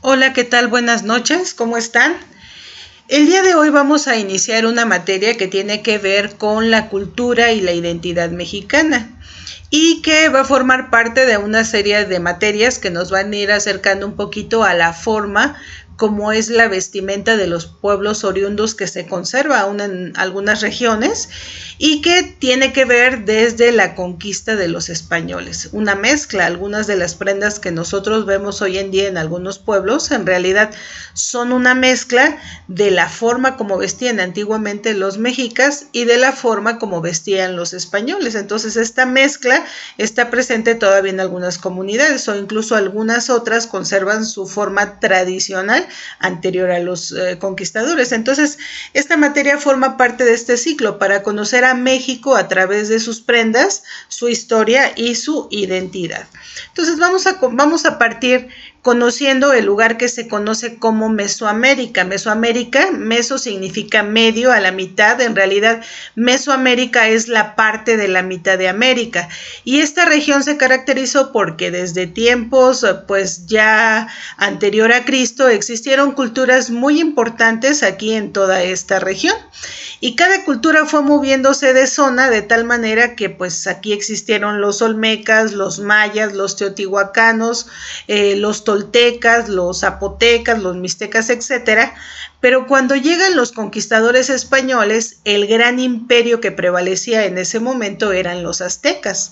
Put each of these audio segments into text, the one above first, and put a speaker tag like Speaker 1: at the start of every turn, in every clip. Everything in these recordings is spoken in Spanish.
Speaker 1: Hola, ¿qué tal? Buenas noches, ¿cómo están? El día de hoy vamos a iniciar una materia que tiene que ver con la cultura y la identidad mexicana y que va a formar parte de una serie de materias que nos van a ir acercando un poquito a la forma como es la vestimenta de los pueblos oriundos que se conserva aún en algunas regiones y que tiene que ver desde la conquista de los españoles. Una mezcla, algunas de las prendas que nosotros vemos hoy en día en algunos pueblos en realidad son una mezcla de la forma como vestían antiguamente los mexicas y de la forma como vestían los españoles. Entonces esta mezcla está presente todavía en algunas comunidades o incluso algunas otras conservan su forma tradicional anterior a los conquistadores. Entonces esta materia forma parte de este ciclo para conocer a México a través de sus prendas, su historia y su identidad. Entonces vamos a partir conociendo el lugar que se conoce como Mesoamérica. Mesoamérica, meso significa medio, a la mitad. En realidad, Mesoamérica es la parte de la mitad de América. Y esta región se caracterizó porque desde tiempos, pues ya anterior a Cristo, existieron culturas muy importantes aquí en toda esta región. Y cada cultura fue moviéndose de zona de tal manera que pues aquí existieron los olmecas, los mayas, los teotihuacanos, los toltecas, los zapotecas, los mixtecas, etcétera. Pero cuando llegan los conquistadores españoles, el gran imperio que prevalecía en ese momento eran los aztecas.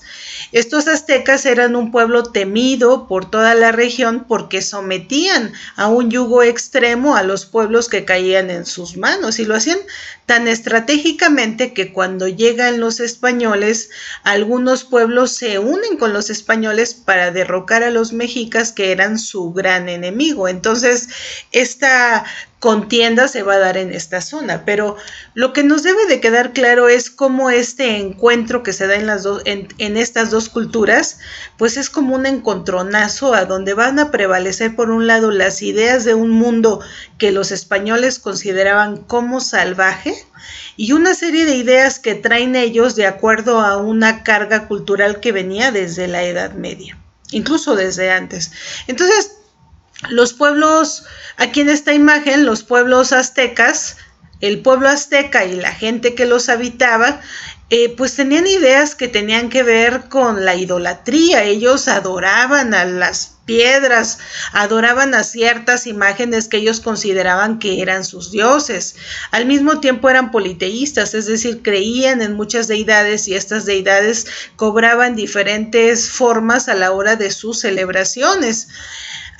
Speaker 1: Estos aztecas eran un pueblo temido por toda la región porque sometían a un yugo extremo a los pueblos que caían en sus manos y lo hacían tan estratégicamente que cuando llegan los españoles, algunos pueblos se unen con los españoles para derrocar a los mexicas que eran su gran enemigo. Entonces, esta contienda se va a dar en esta zona, pero lo que nos debe de quedar claro es cómo este encuentro que se da en estas dos culturas, pues es como un encontronazo a donde van a prevalecer por un lado las ideas de un mundo que los españoles consideraban como salvaje y una serie de ideas que traen ellos de acuerdo a una carga cultural que venía desde la Edad Media, incluso desde antes. Entonces, los pueblos, aquí en esta imagen, los pueblos aztecas, el pueblo azteca y la gente que los habitaba, pues tenían ideas que tenían que ver con la idolatría. Ellos adoraban a las piedras, adoraban a ciertas imágenes que ellos consideraban que eran sus dioses. Al mismo tiempo eran politeístas, es decir, creían en muchas deidades y estas deidades cobraban diferentes formas a la hora de sus celebraciones.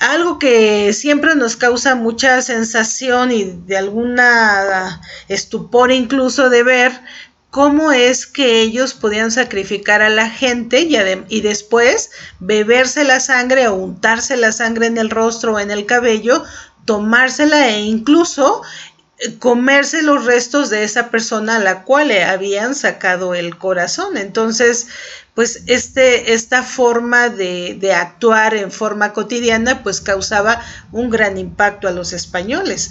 Speaker 1: Algo que siempre nos causa mucha sensación y de alguna estupor incluso de ver cómo es que ellos podían sacrificar a la gente y después beberse la sangre o untarse la sangre en el rostro o en el cabello, tomársela e incluso comerse los restos de esa persona a la cual le habían sacado el corazón. Entonces, pues esta forma de actuar en forma cotidiana pues causaba un gran impacto a los españoles.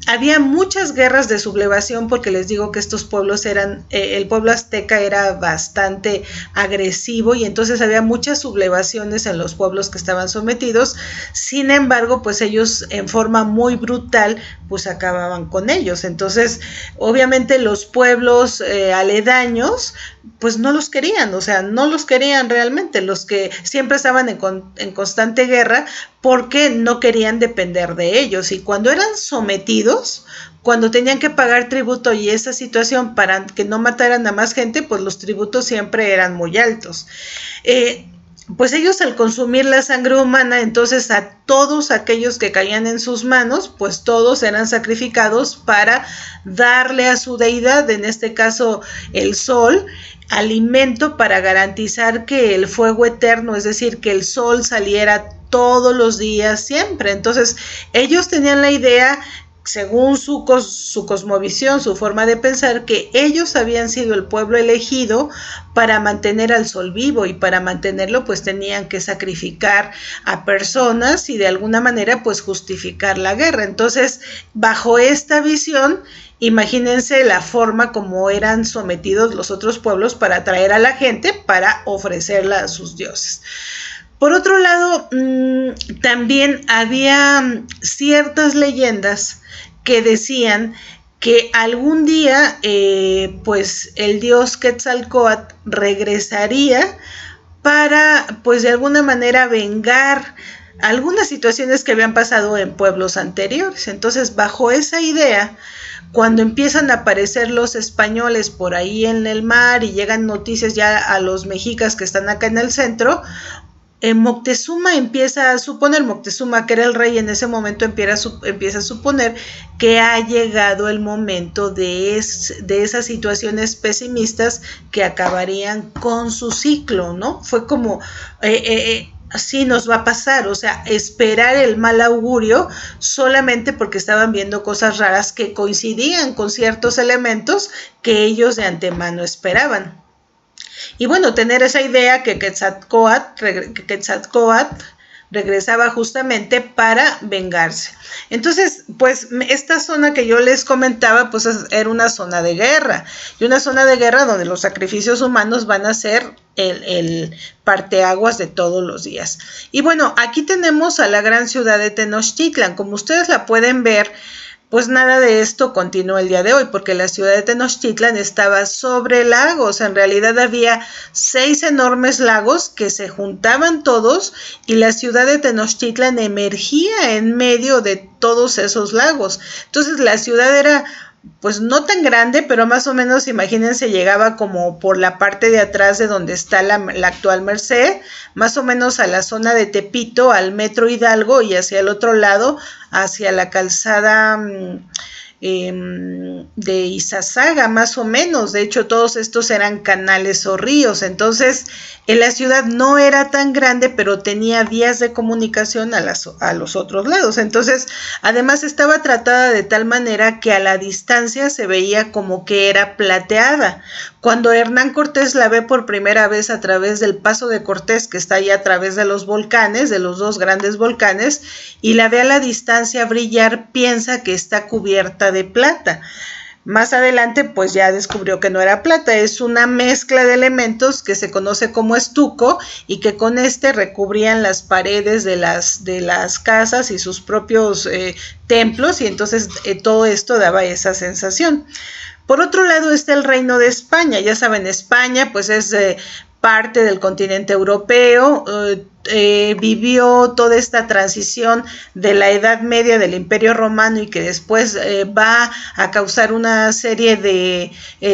Speaker 1: Había muchas guerras de sublevación porque les digo que estos pueblos el pueblo azteca era bastante agresivo y entonces había muchas sublevaciones en los pueblos que estaban sometidos. Sin embargo, pues ellos en forma muy brutal pues acababan con ellos. Entonces, obviamente los pueblos aledaños pues no los querían, o sea, no los querían realmente, los que siempre estaban en constante guerra porque no querían depender de ellos y cuando eran sometidos, cuando tenían que pagar tributo y esa situación para que no mataran a más gente, pues los tributos siempre eran muy altos. Pues ellos al consumir la sangre humana, entonces a todos aquellos que caían en sus manos, pues todos eran sacrificados para darle a su deidad, en este caso el sol, alimento para garantizar que el fuego eterno, es decir, que el sol saliera todos los días siempre. Entonces ellos tenían la idea, según su cosmovisión, su forma de pensar, que ellos habían sido el pueblo elegido para mantener al sol vivo y para mantenerlo pues tenían que sacrificar a personas y de alguna manera pues justificar la guerra. Entonces, bajo esta visión, imagínense la forma como eran sometidos los otros pueblos para atraer a la gente para ofrecerla a sus dioses. Por otro lado, también había ciertas leyendas que decían que algún día pues el dios Quetzalcóatl regresaría para pues de alguna manera vengar algunas situaciones que habían pasado en pueblos anteriores. Entonces, bajo esa idea, cuando empiezan a aparecer los españoles por ahí en el mar y llegan noticias ya a los mexicas que están acá en el centro, Moctezuma empieza a suponer, Moctezuma que era el rey en ese momento, empieza a suponer que ha llegado el momento de esas situaciones pesimistas que acabarían con su ciclo, ¿no? Fue como, así nos va a pasar, o sea, esperar el mal augurio solamente porque estaban viendo cosas raras que coincidían con ciertos elementos que ellos de antemano esperaban. Y bueno, tener esa idea que Quetzalcóatl regresaba justamente para vengarse. Entonces, pues esta zona que yo les comentaba, pues era una zona de guerra, y una zona de guerra donde los sacrificios humanos van a ser el parteaguas de todos los días. Y bueno, aquí tenemos a la gran ciudad de Tenochtitlan, como ustedes la pueden ver. Pues nada de esto continuó el día de hoy, porque la ciudad de Tenochtitlan estaba sobre lagos. En realidad había 6 enormes lagos que se juntaban todos y la ciudad de Tenochtitlan emergía en medio de todos esos lagos. Entonces la ciudad era pues no tan grande, pero más o menos, imagínense, llegaba como por la parte de atrás de donde está la actual Merced, más o menos a la zona de Tepito, al Metro Hidalgo, y hacia el otro lado, hacia la calzada de Izazaga, más o menos. De hecho, todos estos eran canales o ríos. Entonces, la ciudad no era tan grande, pero tenía vías de comunicación a los otros lados. Entonces, además estaba tratada de tal manera que a la distancia se veía como que era plateada. Cuando Hernán Cortés la ve por primera vez a través del Paso de Cortés, que está ahí a través de los volcanes, de los 2 grandes volcanes, y la ve a la distancia brillar, piensa que está cubierta de plata. Más adelante, pues ya descubrió que no era plata, es una mezcla de elementos que se conoce como estuco y que con recubrían las paredes de las casas y sus propios templos, y entonces todo esto daba esa sensación. Por otro lado está el Reino de España. Ya saben, España pues es parte del continente europeo, vivió toda esta transición de la Edad Media del Imperio Romano y que después va a causar una serie de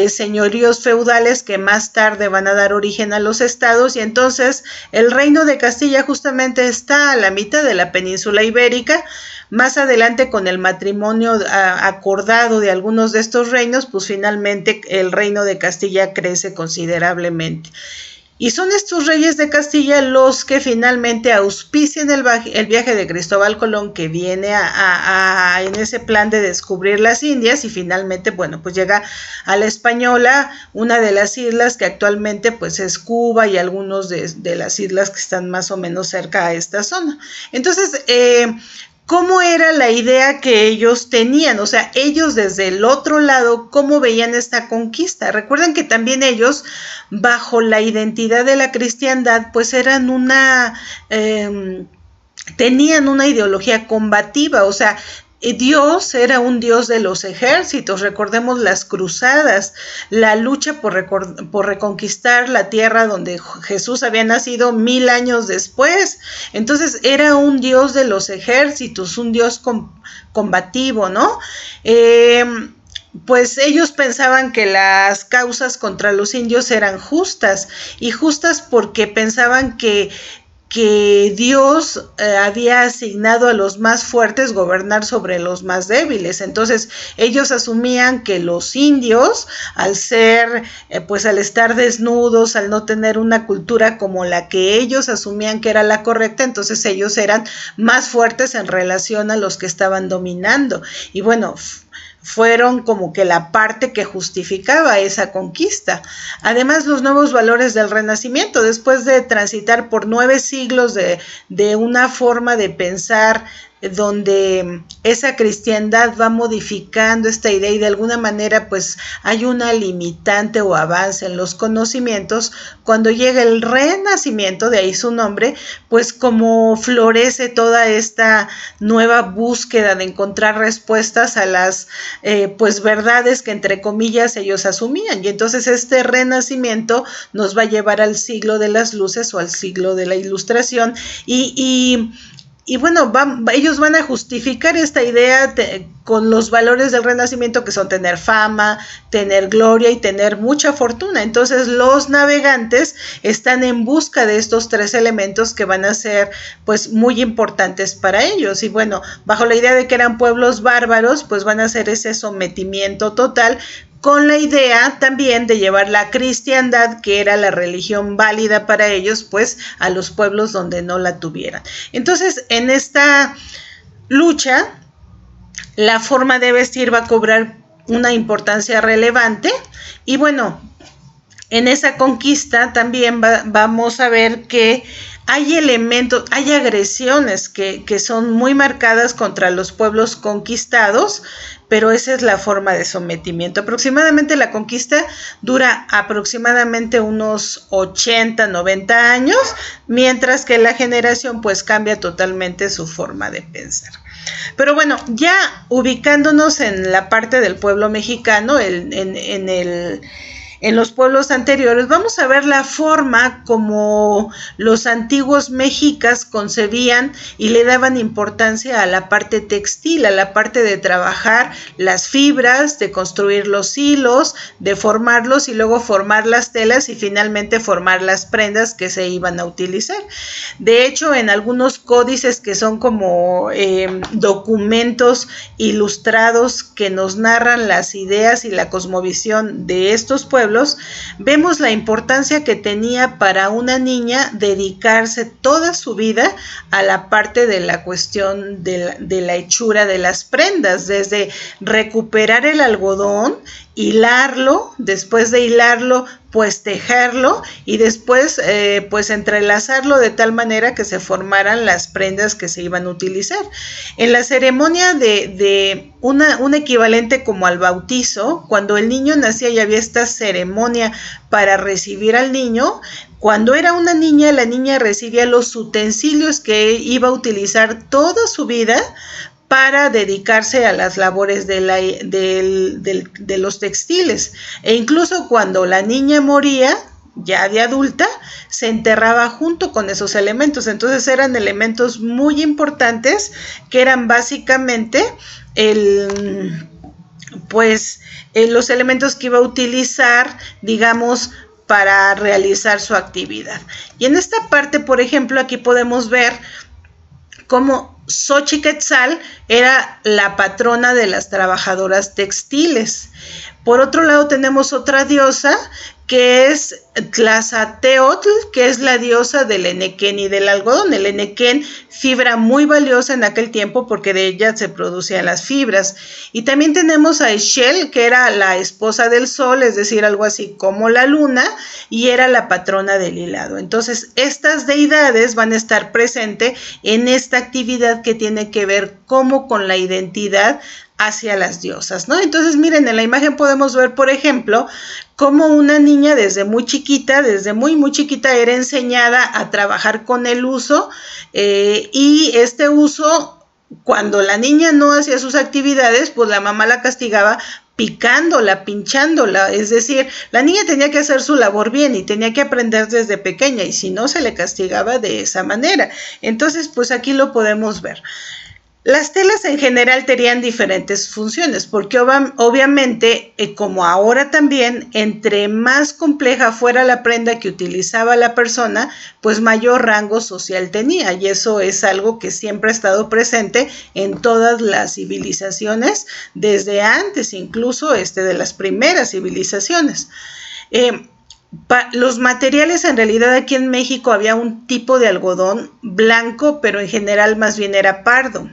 Speaker 1: señoríos feudales que más tarde van a dar origen a los estados, y entonces el Reino de Castilla justamente está a la mitad de la península ibérica. Más adelante, con el matrimonio acordado de algunos de estos reinos, pues finalmente el Reino de Castilla crece considerablemente. Y son estos reyes de Castilla los que finalmente auspician el viaje de Cristóbal Colón, que viene en ese plan de descubrir las Indias, y finalmente, bueno, pues llega a la Española, una de las islas que actualmente pues es Cuba, y algunos de las islas que están más o menos cerca a esta zona. Entonces, ¿cómo era la idea que ellos tenían? O sea, ellos desde el otro lado, ¿cómo veían esta conquista? Recuerden que también ellos, bajo la identidad de la cristiandad, pues eran tenían una ideología combativa. O sea, Dios era un Dios de los ejércitos. Recordemos las cruzadas, la lucha por reconquistar la tierra donde Jesús había nacido 1000 años después. Entonces era un Dios de los ejércitos, un Dios combativo, ¿no? Pues ellos pensaban que las causas contra los indios eran justas, y justas porque pensaban que Dios había asignado a los más fuertes gobernar sobre los más débiles. Entonces ellos asumían que los indios, al ser, pues al estar desnudos, al no tener una cultura como la que ellos asumían que era la correcta, entonces ellos eran más fuertes en relación a los que estaban dominando. Y bueno, fueron como que la parte que justificaba esa conquista. Además, los nuevos valores del Renacimiento, después de transitar por 9 siglos de una forma de pensar donde esa cristiandad va modificando esta idea y de alguna manera pues hay una limitante o avance en los conocimientos. Cuando llega el Renacimiento, de ahí su nombre, pues como florece toda esta nueva búsqueda de encontrar respuestas a las pues verdades que entre comillas ellos asumían, y entonces este renacimiento nos va a llevar al siglo de las luces o al siglo de la ilustración y bueno, ellos van a justificar esta idea con los valores del Renacimiento, que son tener fama, tener gloria y tener mucha fortuna. Entonces los navegantes están en busca de estos tres elementos que van a ser pues muy importantes para ellos. Y bueno, bajo la idea de que eran pueblos bárbaros, pues van a hacer ese sometimiento total, con la idea también de llevar la cristiandad, que era la religión válida para ellos, pues a los pueblos donde no la tuvieran. Entonces, en esta lucha, la forma de vestir va a cobrar una importancia relevante y bueno, en esa conquista también vamos a ver que hay elementos, hay agresiones que son muy marcadas contra los pueblos conquistados, pero esa es la forma de sometimiento. Aproximadamente la conquista dura aproximadamente unos 80, 90 años, mientras que la generación pues cambia totalmente su forma de pensar. Pero bueno, ya ubicándonos en la parte del pueblo mexicano, en los pueblos anteriores, vamos a ver la forma como los antiguos mexicas concebían y le daban importancia a la parte textil, a la parte de trabajar las fibras, de construir los hilos, de formarlos y luego formar las telas y finalmente formar las prendas que se iban a utilizar. De hecho, en algunos códices que son como documentos ilustrados que nos narran las ideas y la cosmovisión de estos pueblos, vemos la importancia que tenía para una niña dedicarse toda su vida a la parte de la cuestión de la hechura de las prendas, desde recuperar el algodón, hilarlo, después de hilarlo pues tejerlo y después pues entrelazarlo de tal manera que se formaran las prendas que se iban a utilizar. En la ceremonia de un equivalente como al bautizo, cuando el niño nacía y había esta ceremonia para recibir al niño, cuando era una niña, la niña recibía los utensilios que iba a utilizar toda su vida para dedicarse a las labores de los textiles. E incluso cuando la niña moría, ya de adulta, se enterraba junto con esos elementos. Entonces eran elementos muy importantes que eran básicamente los elementos que iba a utilizar, digamos, para realizar su actividad. Y en esta parte, por ejemplo, aquí podemos ver cómo Xochiquetzal era la patrona de las trabajadoras textiles. Por otro lado tenemos otra diosa que es Tlazateotl, que es la diosa del enequén y del algodón. El enequén, fibra muy valiosa en aquel tiempo porque de ella se producían las fibras. Y también tenemos a Ixchel, que era la esposa del sol, es decir, algo así como la luna, y era la patrona del hilado. Entonces, estas deidades van a estar presentes en esta actividad que tiene que ver como con la identidad hacia las diosas, ¿no? Entonces, miren, en la imagen podemos ver, por ejemplo, cómo una niña desde muy chiquita era enseñada a trabajar con el uso y este uso, cuando la niña no hacía sus actividades, pues la mamá la castigaba picándola, pinchándola, es decir, la niña tenía que hacer su labor bien y tenía que aprender desde pequeña y si no se le castigaba de esa manera. Entonces, pues aquí lo podemos ver. Las telas en general tenían diferentes funciones, porque obviamente, como ahora también, entre más compleja fuera la prenda que utilizaba la persona, pues mayor rango social tenía, y eso es algo que siempre ha estado presente en todas las civilizaciones, desde antes incluso de las primeras civilizaciones. Los materiales, en realidad aquí en México había un tipo de algodón blanco, pero en general más bien era pardo.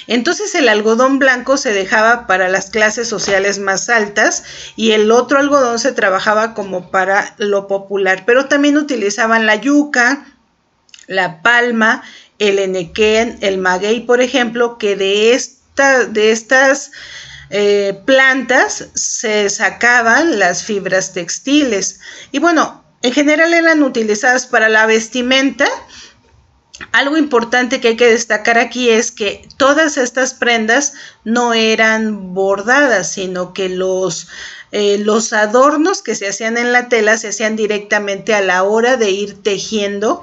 Speaker 1: Entonces el algodón blanco se dejaba para las clases sociales más altas y el otro algodón se trabajaba como para lo popular, pero también utilizaban la yuca, la palma el enequén, el maguey, por ejemplo, que de estas plantas se sacaban las fibras textiles. Y bueno, en general eran utilizadas para la vestimenta. Algo importante que hay que destacar aquí es que todas estas prendas no eran bordadas, sino que los adornos que se hacían en la tela se hacían directamente a la hora de ir tejiendo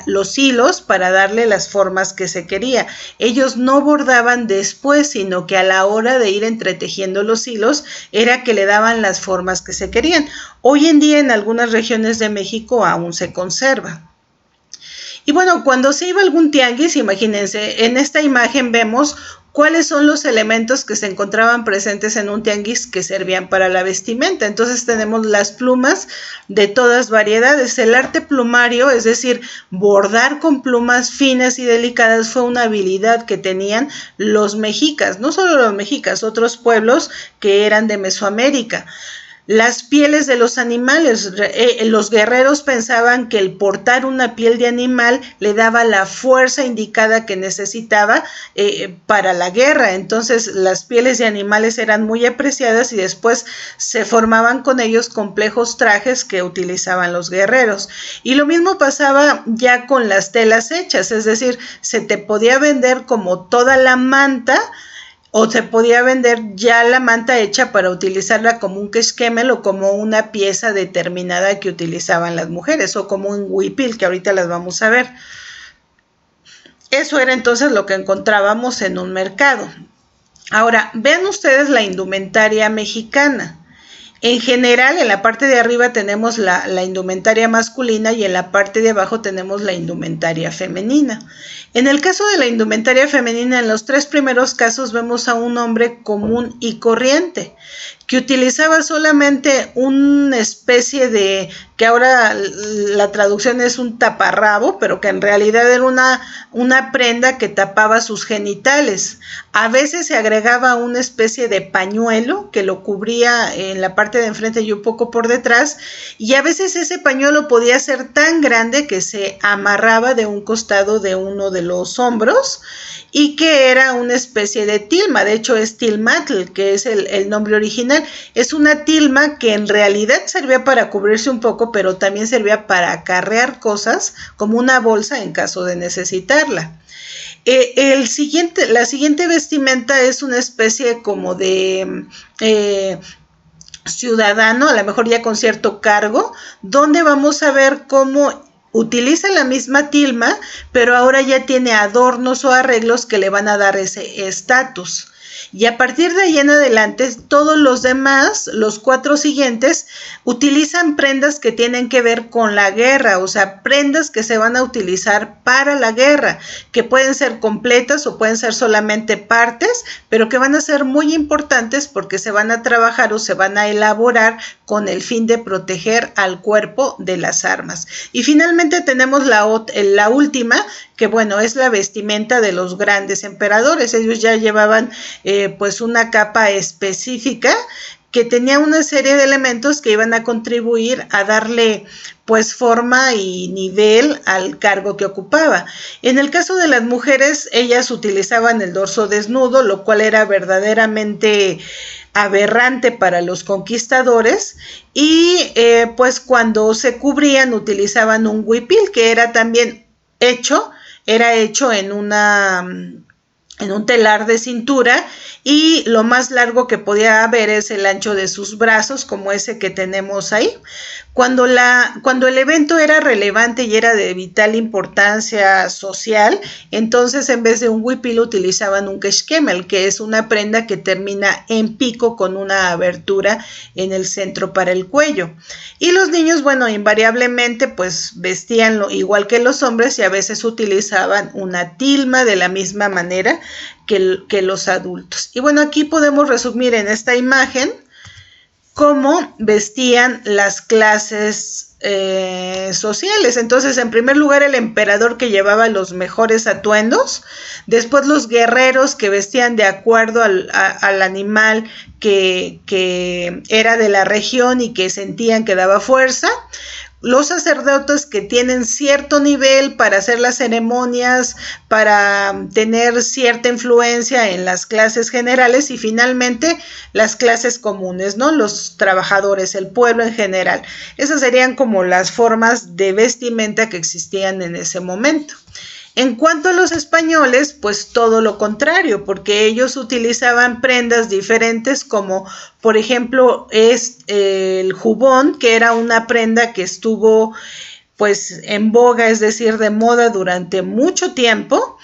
Speaker 1: los hilos para darle las formas que se quería. Ellos no bordaban después, sino que a la hora de ir entretejiendo los hilos era que le daban las formas que se querían. Hoy en día en algunas regiones de México aún se conserva. Y bueno, cuando se iba a algún tianguis, imagínense, en esta imagen vemos cuáles son los elementos que se encontraban presentes en un tianguis que servían para la vestimenta. Entonces tenemos las plumas de todas variedades. El arte plumario, es decir, bordar con plumas finas y delicadas, fue una habilidad que tenían los mexicas, no solo los mexicas, otros pueblos que eran de Mesoamérica. Las pieles de los animales, los guerreros pensaban que el portar una piel de animal le daba la fuerza indicada que necesitaba para la guerra. Entonces las pieles de animales eran muy apreciadas y después se formaban con ellos complejos trajes que utilizaban los guerreros. Y lo mismo pasaba ya con las telas hechas, es decir, se te podía vender como toda la manta, o se podía vender ya la manta hecha para utilizarla como un quexquemel o como una pieza determinada que utilizaban las mujeres, o como un huipil, que ahorita las vamos a ver. Eso era entonces lo que encontrábamos en un mercado. Ahora, vean ustedes la indumentaria mexicana. En general, en la parte de arriba tenemos la indumentaria masculina y en la parte de abajo tenemos la indumentaria femenina. En el caso de la indumentaria femenina, en los 3 primeros casos vemos a un hombre común y corriente que utilizaba solamente una especie de, que ahora la traducción es un taparrabo, pero que en realidad era una prenda que tapaba sus genitales. A veces se agregaba una especie de pañuelo que lo cubría en la parte de enfrente y un poco por detrás, y a veces ese pañuelo podía ser tan grande que se amarraba de un costado de uno de los hombros y que era una especie de tilma. De hecho es tilmatl, que es el nombre original. Es una tilma que en realidad servía para cubrirse un poco, pero también servía para acarrear cosas como una bolsa en caso de necesitarla. La siguiente vestimenta es una especie como de ciudadano, a lo mejor ya con cierto cargo, donde vamos a ver cómo utiliza la misma tilma, pero ahora ya tiene adornos o arreglos que le van a dar ese estatus. Y a partir de ahí en adelante, todos los demás, los 4 siguientes, utilizan prendas que tienen que ver con la guerra, o sea, prendas que se van a utilizar para la guerra, que pueden ser completas o pueden ser solamente partes, pero que van a ser muy importantes porque se van a trabajar o se van a elaborar con el fin de proteger al cuerpo de las armas. Y finalmente tenemos la última, que bueno, es la vestimenta de los grandes emperadores. Ellos ya llevaban pues una capa específica que tenía una serie de elementos que iban a contribuir a darle pues forma y nivel al cargo que ocupaba. En el caso de las mujeres, ellas utilizaban el dorso desnudo, lo cual era verdaderamente aberrante para los conquistadores, y pues cuando se cubrían utilizaban un huipil, que era también hecho en un telar de cintura, y lo más largo que podía haber es el ancho de sus brazos, como ese que tenemos ahí. Cuando el evento era relevante y era de vital importancia social, entonces en vez de un huipil utilizaban un quexquemel, que es una prenda que termina en pico con una abertura en el centro para el cuello. Y los niños, bueno, invariablemente pues vestían igual que los hombres, y a veces utilizaban una tilma de la misma manera que los adultos. Y bueno, aquí podemos resumir en esta imagen cómo vestían las clases sociales. Entonces, en primer lugar, el emperador, que llevaba los mejores atuendos, después los guerreros, que vestían de acuerdo al animal que era de la región y que sentían que daba fuerza, los sacerdotes que tienen cierto nivel para hacer las ceremonias, para tener cierta influencia en las clases generales, y finalmente las clases comunes, ¿no? Los trabajadores, el pueblo en general. Esas serían como las formas de vestimenta que existían en ese momento. En cuanto a los españoles, pues todo lo contrario, porque ellos utilizaban prendas diferentes, como por ejemplo es el jubón, que era una prenda que estuvo pues en boga, es decir, de moda durante mucho tiempo,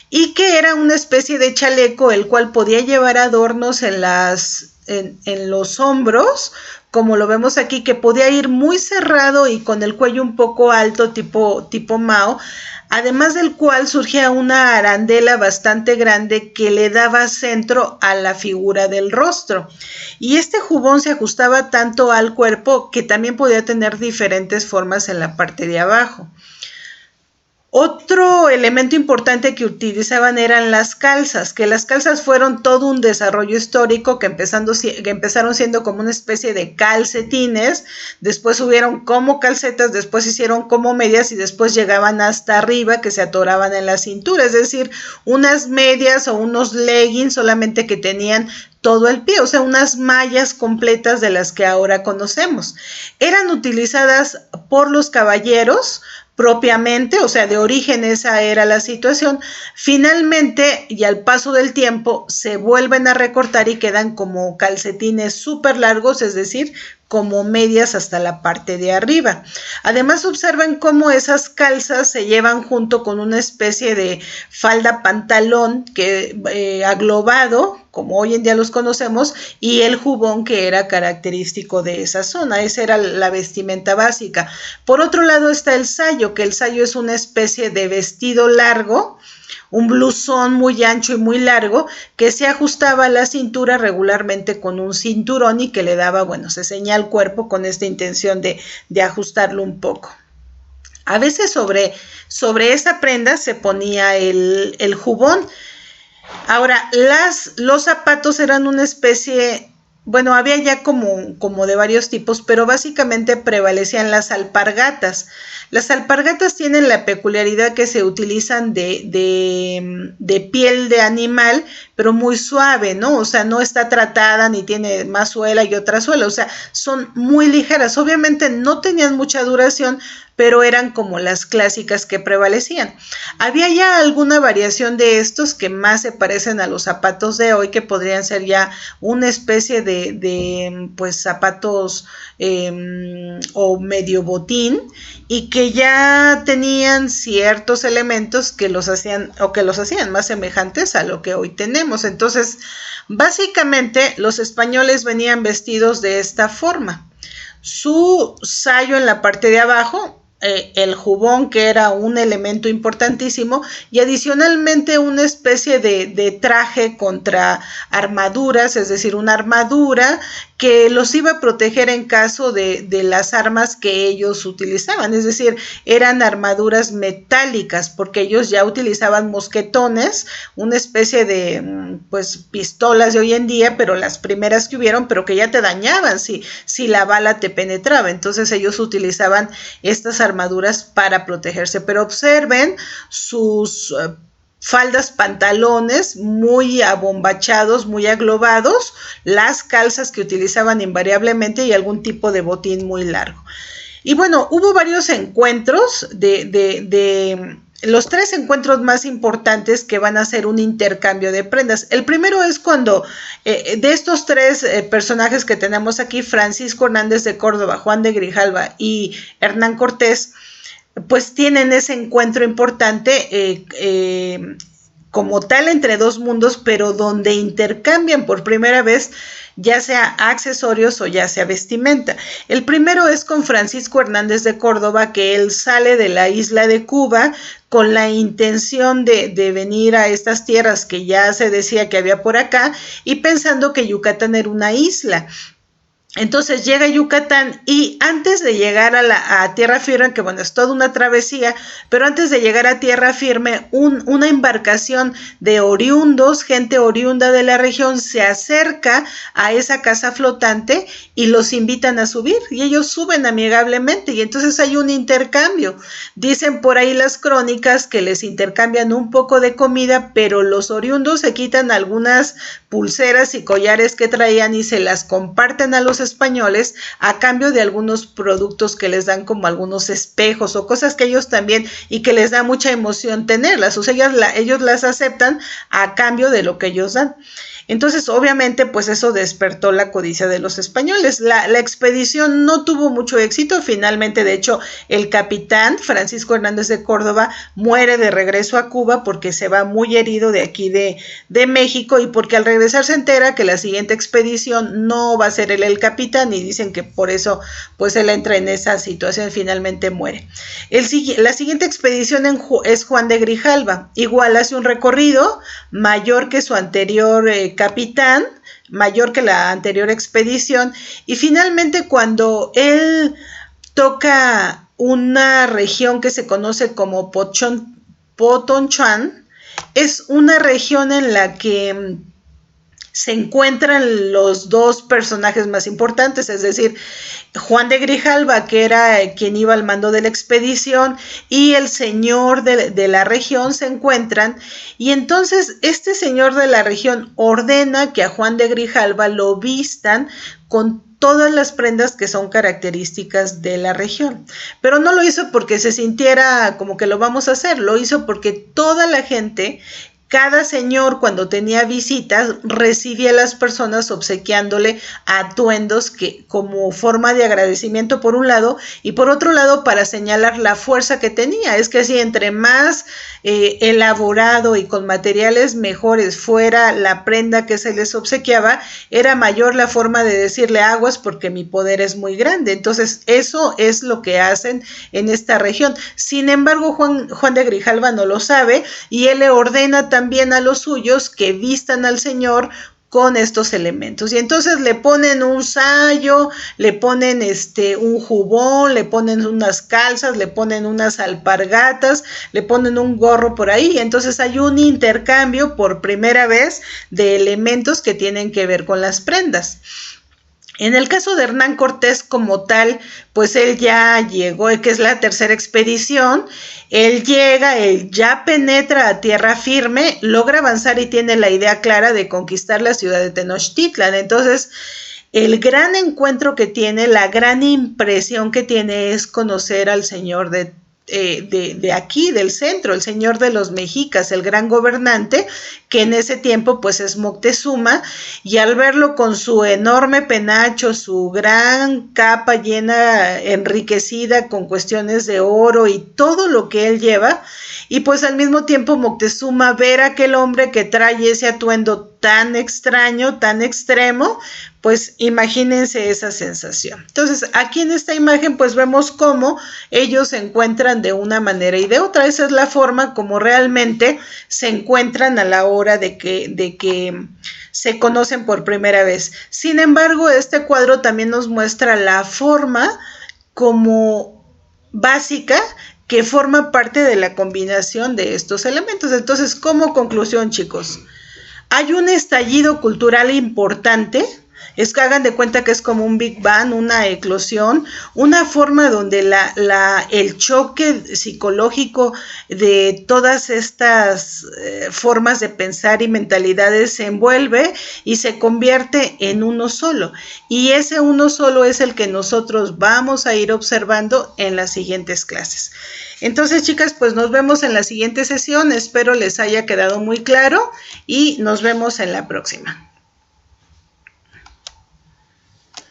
Speaker 1: y que era una especie de chaleco el cual podía llevar adornos en los hombros, como lo vemos aquí, que podía ir muy cerrado y con el cuello un poco alto, tipo Mao, además del cual surgía una arandela bastante grande que le daba centro a la figura del rostro. Y este jubón se ajustaba tanto al cuerpo que también podía tener diferentes formas en la parte de abajo. Otro elemento importante que utilizaban eran las calzas, que las calzas fueron todo un desarrollo histórico que empezaron siendo como una especie de calcetines, después hubieron como calcetas, después hicieron como medias y después llegaban hasta arriba que se atoraban en la cintura, es decir, unas medias o unos leggings solamente que tenían todo el pie, o sea, unas mallas completas de las que ahora conocemos. Eran utilizadas por los caballeros propiamente, o sea, de origen esa era la situación. Finalmente, y al paso del tiempo, se vuelven a recortar y quedan como calcetines súper largos, es decir, como medias hasta la parte de arriba. Además, observen cómo esas calzas se llevan junto con una especie de falda pantalón que aglobado, como hoy en día los conocemos, y el jubón que era característico de esa zona. Esa era la vestimenta básica. Por otro lado está el sayo, que el sayo es una especie de vestido largo, un blusón muy ancho y muy largo que se ajustaba a la cintura regularmente con un cinturón y que le daba, bueno, se ceñía al cuerpo con esta intención de ajustarlo un poco. A veces sobre esa prenda se ponía el jubón. Ahora, los zapatos eran una especie, bueno, había ya como de varios tipos, pero básicamente prevalecían las alpargatas. Las alpargatas tienen la peculiaridad que se utilizan de piel de animal, pero muy suave, ¿no? O sea, no está tratada ni tiene más suela y otra suela, o sea, son muy ligeras. Obviamente no tenían mucha duración, pero eran como las clásicas que prevalecían. Había ya alguna variación de estos que más se parecen a los zapatos de hoy, que podrían ser ya una especie de pues zapatos o medio botín, y que ya tenían ciertos elementos que los hacían más semejantes a lo que hoy tenemos. Entonces, básicamente los españoles venían vestidos de esta forma. Su sayo en la parte de abajo, el jubón, que era un elemento importantísimo, y adicionalmente una especie de traje contra armaduras, es decir, una armadura que los iba a proteger en caso de las armas que ellos utilizaban, es decir, eran armaduras metálicas, porque ellos ya utilizaban mosquetones, una especie de pues pistolas de hoy en día, pero las primeras que hubieron, pero que ya te dañaban si la bala te penetraba. Entonces ellos utilizaban estas armaduras para protegerse. Pero observen sus faldas, pantalones muy abombachados, muy aglobados, las calzas que utilizaban invariablemente y algún tipo de botín muy largo. Y bueno, hubo varios encuentros de los 3 encuentros más importantes que van a ser un intercambio de prendas. El primero es cuando de estos 3 personajes que tenemos aquí, Francisco Hernández de Córdoba, Juan de Grijalva y Hernán Cortés, pues tienen ese encuentro importante como tal entre dos mundos, pero donde intercambian por primera vez ya sea accesorios o ya sea vestimenta. El primero es con Francisco Hernández de Córdoba, que él sale de la isla de Cuba con la intención de venir a estas tierras que ya se decía que había por acá, y pensando que Yucatán era una isla. Entonces llega a Yucatán y antes de llegar a tierra firme, que bueno, es toda una travesía, pero antes de llegar a tierra firme, una embarcación de oriundos, gente oriunda de la región, se acerca a esa casa flotante y los invitan a subir y ellos suben amigablemente y entonces hay un intercambio. Dicen por ahí las crónicas que les intercambian un poco de comida, pero los oriundos se quitan algunas pulseras y collares que traían y se las comparten a los españoles a cambio de algunos productos que les dan, como algunos espejos o cosas que ellos también, y que les da mucha emoción tenerlas, o sea, ellos las aceptan a cambio de lo que ellos dan. Entonces, obviamente, pues eso despertó la codicia de los españoles. La expedición no tuvo mucho éxito. Finalmente, de hecho, el capitán Francisco Hernández de Córdoba muere de regreso a Cuba porque se va muy herido de aquí de México y porque al regresar se entera que la siguiente expedición no va a ser él el capitán y dicen que por eso pues él entra en esa situación y finalmente muere. La siguiente expedición es Juan de Grijalva. Igual hace un recorrido mayor que su anterior capitán, mayor que la anterior expedición, y finalmente cuando él toca una región que se conoce como Potonchan, es una región en la que se encuentran los dos personajes más importantes, es decir, Juan de Grijalva, que era quien iba al mando de la expedición, y el señor de la región se encuentran, y entonces este señor de la región ordena que a Juan de Grijalva lo vistan con todas las prendas que son características de la región. Pero no lo hizo porque se sintiera como que lo vamos a hacer, lo hizo porque toda la gente, cada señor cuando tenía visitas recibía a las personas obsequiándole atuendos que como forma de agradecimiento por un lado y por otro lado para señalar la fuerza que tenía. Es que así entre más elaborado y con materiales mejores fuera la prenda que se les obsequiaba, era mayor la forma de decirle aguas porque mi poder es muy grande. Entonces eso es lo que hacen en esta región. Sin embargo, Juan de Grijalva no lo sabe y él le ordena también a los suyos que vistan al señor con estos elementos. Y entonces le ponen un sayo, le ponen un jubón, le ponen unas calzas, le ponen unas alpargatas, le ponen un gorro por ahí. Y entonces hay un intercambio por primera vez de elementos que tienen que ver con las prendas. En el caso de Hernán Cortés como tal, pues él ya llegó, que es la tercera expedición, él llega, él ya penetra a tierra firme, logra avanzar y tiene la idea clara de conquistar la ciudad de Tenochtitlan. Entonces, el gran encuentro que tiene, la gran impresión que tiene es conocer al señor de aquí, del centro, el señor de los mexicas, el gran gobernante, que en ese tiempo pues es Moctezuma, y al verlo con su enorme penacho, su gran capa llena, enriquecida con cuestiones de oro y todo lo que él lleva, y pues al mismo tiempo Moctezuma ver a aquel hombre que trae ese atuendo tan extraño, tan extremo, pues imagínense esa sensación. Entonces, aquí en esta imagen pues vemos cómo ellos se encuentran de una manera y de otra. Esa es la forma como realmente se encuentran a la hora de que se conocen por primera vez. Sin embargo, este cuadro también nos muestra la forma como básica que forma parte de la combinación de estos elementos. Entonces, como conclusión, chicos, hay un estallido cultural importante. Es que hagan de cuenta que es como un Big Bang, una eclosión, una forma donde el choque psicológico de todas estas formas de pensar y mentalidades se envuelve y se convierte en uno solo. Y ese uno solo es el que nosotros vamos a ir observando en las siguientes clases. Entonces, chicas, pues nos vemos en la siguiente sesión. Espero les haya quedado muy claro y nos vemos en la próxima.